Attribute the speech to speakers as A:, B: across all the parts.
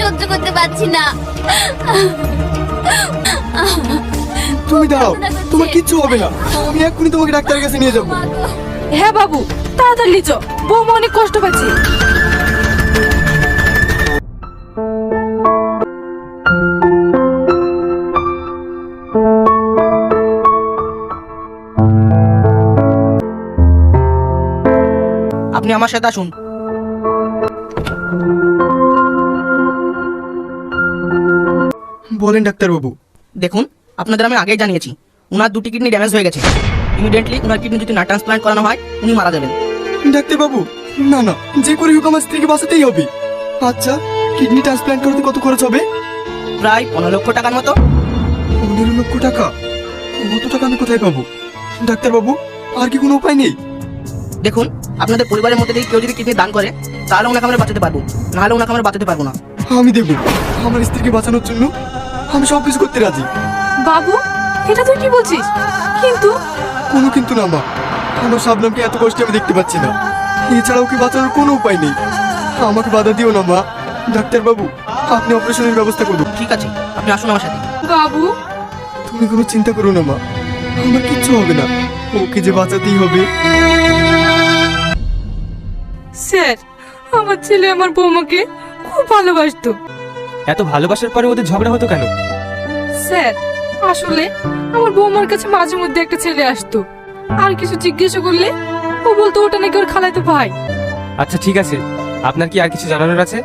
A: সহ্য করতে পারছি না।
B: তুমি দাঁড়াও, তোমার কিচ্ছু হবে না, আমি এক্ষুনি তোমাকে ডাক্তারের কাছে নিয়ে যাবো।
C: হ্যাঁ বাবু, তাড়াতাড়ি লিচো, বৌমা অনেক কষ্ট পাচ্ছে।
D: আপনি আমার সাথে আসুন।
B: বলেন ডাক্তারবাবু।
D: দেখুন, আপনাদের আমি আগেই জানিয়েছি উনার দুটি কিডনি ড্যামেজ হয়ে গেছে। ইমিডিয়েটলি উনার কিডনি যদি না ট্রান্সপ্লান্ট করানো হয় উনি মারা যাবেন।
B: ডাক্তারবাবু, না না, যে করে হোক আমার স্ত্রীকে বাঁচাতেই হবে। আচ্ছা, কিডনি ট্রান্সপ্লান্ট করতে কত খরচ হবে?
D: প্রায় 15 লক্ষ টাকার মতো।
B: 15 লক্ষ টাকা? অত টাকা আমি কোথায় পাবো? ডাক্তারবাবু, আর কি কোনো উপায় নেই?
D: দেখুন, আপনাদের পরিবারের মধ্যে কেউ যদি কিডনি দান করে তাহলে ওনাকে আমরা বাঁচাতে পারবো, নাহলে ওনাকে আমরা বাঁচাতে পারবো না।
B: আমি দেবো, আমার স্ত্রীকে বাঁচানোর জন্য আমি সব কিছু করতে রাজি।
C: বাবু, এটা তুই কি বলছিস? কিন্তু
B: কোনো কিন্তু না মা, আমার শাবনামকে এত কষ্টে আমি দেখতে পাচ্ছি না। এছাড়া ওকে বাঁচানোর কোনো উপায় নেই। আমাকে বাধা দিও না মা। ডাক্তারবাবু, আপনি অপারেশনের ব্যবস্থা করুন।
D: ঠিক আছে, আপনি আসুন আমার সাথে।
C: বাবু,
B: তুমি কোনো চিন্তা করো না মা, আমার কিচ্ছু হবে না, ওকে যে বাঁচাতেই হবে।
C: স্যার, আমার ছেলে আমার বৌমাকে খুব ভালোবাসতো।
E: এত ভালোবাসার পরে ওদের ঝগড়া হতো কেন?
C: স্যার, আসলে আমার বৌমার কাছে মাঝে মধ্যে একটা ছেলে আসতো, আর কিছু জিজ্ঞাসা করলে ও বলতো ওটা নাকি ওর খালাতো ভাই।
E: আচ্ছা ঠিক আছে, আপনার কি আর কিছু জানানোর আছে?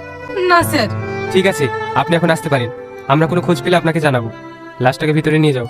C: না স্যার।
E: ঠিক আছে, আপনি এখন আসতে পারেন। আমরা কোনো খোঁজ পেলে আপনাকে জানাবো। লাশটাকে ভিতরে নিয়ে যাও।